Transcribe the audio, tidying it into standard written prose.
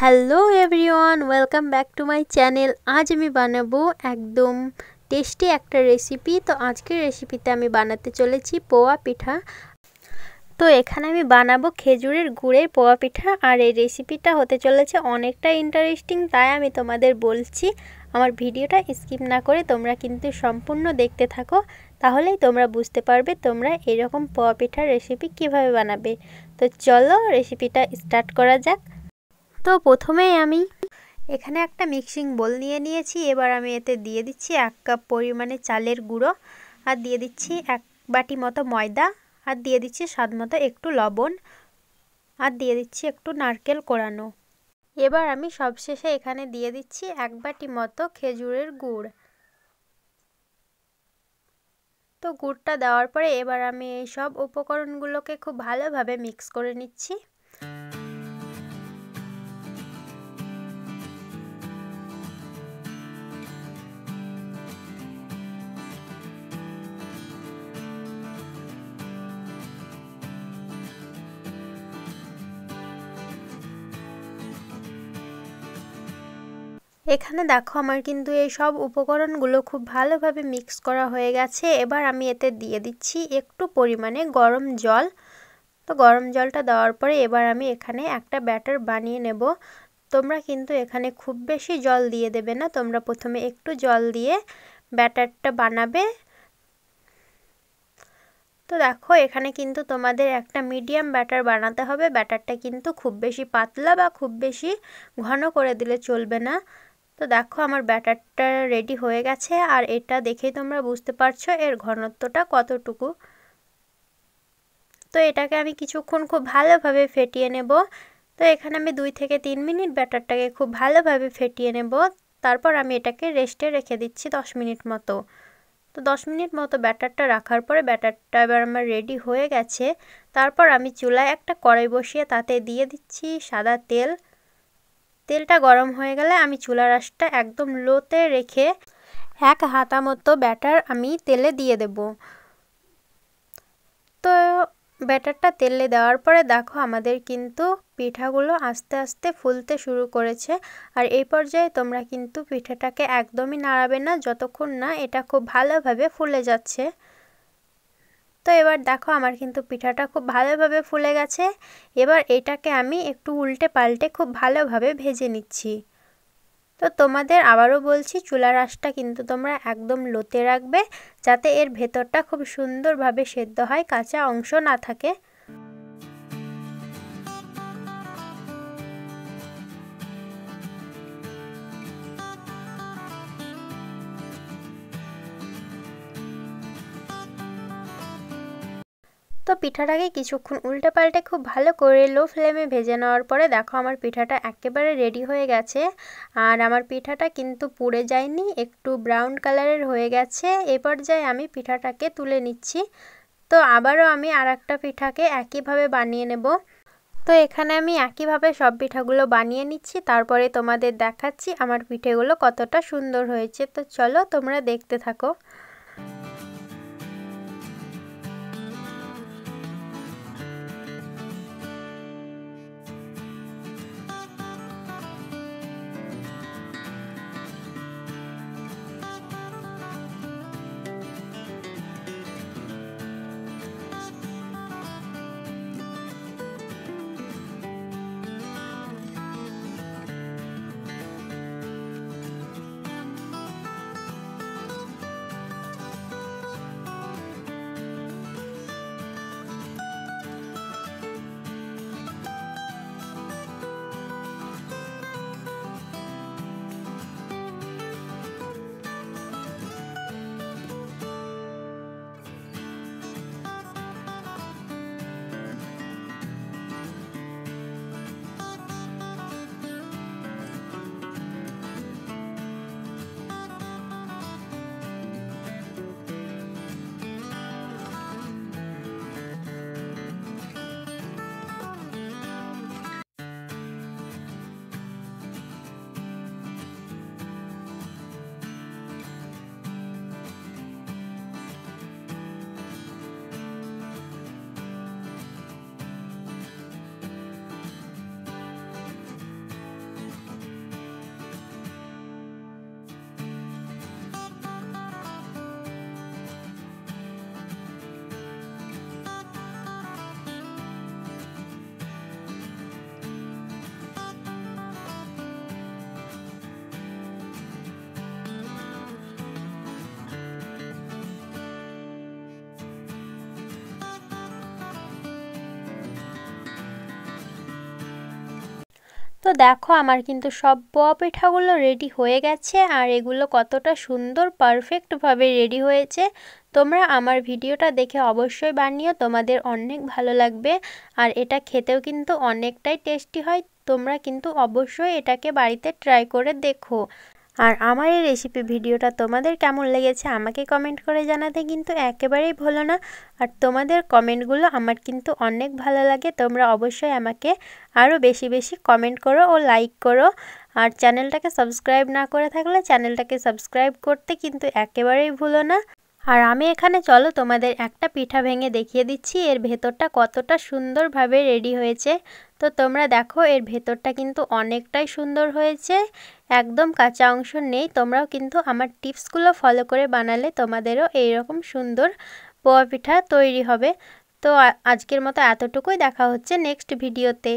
Hello everyone, welcome back to my channel. আজ আমি বানাবো একদম টেস্টি একটা রেসিপি। তো আজকের রেসিপিতে আমি বানাতে চলেছি পোয়া পিঠা। তো এখানে আমি বানাবো খেজুরের গুড়ের পোয়া পিঠা, আর এই রেসিপিটা হতে চলেছে অনেকটা ইন্টারেস্টিং। তাই আমি তোমাদের বলছি আমার ভিডিওটা স্কিপ না করে তোমরা কিন্তু সম্পূর্ণ দেখতে থাকো, তাহলেই তোমরা বুঝতে পারবে তোমরা এরকম পোয়া পিঠার রেসিপি কিভাবে বানাবে। তো চলো রেসিপিটা স্টার্ট করা যাক। তো প্রথমেই আমি এখানে একটা মিক্সিং বোল নিয়ে নিয়েছি। এবার আমি এতে দিয়ে দিচ্ছি 1 কাপ পরিমাণে চালের গুঁড়ো, আর দিয়ে দিচ্ছি 1 বাটি মতো ময়দা, আর দিয়ে দিচ্ছি স্বাদ মতো একটু লবণ, আর দিয়ে দিচ্ছি একটু নারকেল কোড়ানো। এবার আমি সবশেষে এখানে দিয়ে দিচ্ছি 1 বাটি মতো খেজুরের গুড়। তো গুড়টা দেওয়ার পরে এবার আমি এই সব উপকরণগুলোকে খুব ভালোভাবে মিক্স করে নিচ্ছি। এখানে দেখো আমার কিন্তু এই সব উপকরণগুলো খুব ভালোভাবে মিক্স করা হয়ে গেছে। এবার আমি এতে দিয়ে দিচ্ছি একটু পরিমাণে গরম জল। তো গরম জলটা দেওয়ার পরে এবার আমি এখানে একটা ব্যাটার বানিয়ে নেব। তোমরা কিন্তু এখানে খুব বেশি জল দিয়ে দেবে না, তোমরা প্রথমে একটু জল দিয়ে ব্যাটারটা বানাবে। তো দেখো এখানে কিন্তু তোমাদের একটা মিডিয়াম ব্যাটার বানাতে হবে। ব্যাটারটা কিন্তু খুব বেশি পাতলা বা খুব বেশি ঘন করে দিলে চলবে না। তো দেখো আমার ব্যাটারটা রেডি হয়ে গেছে, আর এটা দেখেই তোমরা বুঝতে পারছো এর ঘনত্বটা কতটুকু। তো এটাকে আমি কিছুক্ষণ খুব ভালোভাবে ফেটিয়ে নেব। তো এখানে আমি 2 থেকে 3 মিনিট ব্যাটারটাকে খুব ভালোভাবে ফেটিয়ে নেব। তারপর আমি এটাকে রেস্টে রেখে দিচ্ছি 10 মিনিট মতো। তো 10 মিনিট মতো ব্যাটারটা রাখার পরে ব্যাটারটা এবার আমার রেডি হয়ে গেছে। তারপর আমি চুলায় একটা কড়াই বসিয়ে তাতে দিয়ে দিচ্ছি সাদা তেল। তেলটা গরম হয়ে গেলে আমি চুলার আঁচটা একদম লোতে রেখে 1 হাতা মতো ব্যাটার আমি তেলে দিয়ে দেব। তো ব্যাটারটা তেলে দেওয়ার পরে দেখো আমাদের কিন্তু পিঠাগুলো আস্তে আস্তে ফুলতে শুরু করেছে। আর এই পর্যায়ে তোমরা কিন্তু পিঠাটাকে একদমই নাড়াবে না যতক্ষণ না এটা খুব ভালোভাবে ফুলে যাচ্ছে। তো এবার দেখো আমার কিন্তু পিঠাটা খুব ভালোভাবে ফুলে গেছে। এবার এটাকে আমি একটু উল্টে পাল্টে খুব ভালোভাবে ভেজে নিচ্ছি। তো তোমাদের আবারও বলছি চুলার আঁচটা কিন্তু তোমরা একদম লোতে রাখবে, যাতে এর ভেতরটা খুব সুন্দরভাবে সেদ্ধ হয়, কাঁচা অংশ না থাকে। তো পিঠাটাকে কিছুক্ষণ উল্টে পাল্টে খুব ভালো করে লো ফ্লেমে ভেজে নেওয়ার পরে দেখো আমার পিঠাটা একেবারে রেডি হয়ে গেছে। আর আমার পিঠাটা কিন্তু পুড়ে যায়নি, একটু ব্রাউন কালারের হয়ে গেছে। এ পর্যায়ে আমি পিঠাটাকে তুলে নিচ্ছি। তো আবারও আমি আরেকটা পিঠাকে একইভাবে বানিয়ে নেব। তো এখানে আমি একইভাবে সব পিঠাগুলো বানিয়ে নিচ্ছি, তারপরে তোমাদের দেখাচ্ছি আমার পিঠেগুলো কতটা সুন্দর হয়েছে। তো চলো তোমরা দেখতে থাকো। তো দেখো আমার কিন্তু সব পোয়া পিঠাগুলো রেডি হয়ে গেছে, আর এগুলো কতটা সুন্দর পারফেক্টভাবে রেডি হয়েছে। তোমরা আমার ভিডিওটা দেখে অবশ্যই বানিও, তোমাদের অনেক ভালো লাগবে। আর এটা খেতেও কিন্তু অনেকটাই টেস্টি হয়। তোমরা কিন্তু অবশ্যই এটাকে বাড়িতে ট্রাই করে দেখো। আর আমার এই রেসিপি ভিডিওটা তোমাদের কেমন লেগেছে আমাকে কমেন্ট করে জানাতে কিন্তু একেবারেই ভুলো না। আর তোমাদের কমেন্টগুলো আমার কিন্তু অনেক ভালো লাগে। তোমরা অবশ্যই আমাকে আরও বেশি বেশি কমেন্ট করো ও লাইক করো। আর চ্যানেলটাকে সাবস্ক্রাইব না করে থাকলে চ্যানেলটাকে সাবস্ক্রাইব করতে কিন্তু একেবারেই ভুলো না। আর আমি এখানে চলো তোমাদের একটা পিঠা ভেঙে দেখিয়ে দিচ্ছি এর ভেতরটা কতটা সুন্দরভাবে রেডি হয়েছে। তো তোমরা দেখো এর ভেতরটা কিন্তু অনেকটাই সুন্দর হয়েছে, একদম কাঁচা অংশ নেই। তোমরাও কিন্তু আমার টিপসগুলো ফলো করে বানালে তোমাদেরও এইরকম সুন্দর পোয়া পিঠা তৈরি হবে। তো আজকের মতো এতটুকুই, দেখা হচ্ছে নেক্সট ভিডিওতে।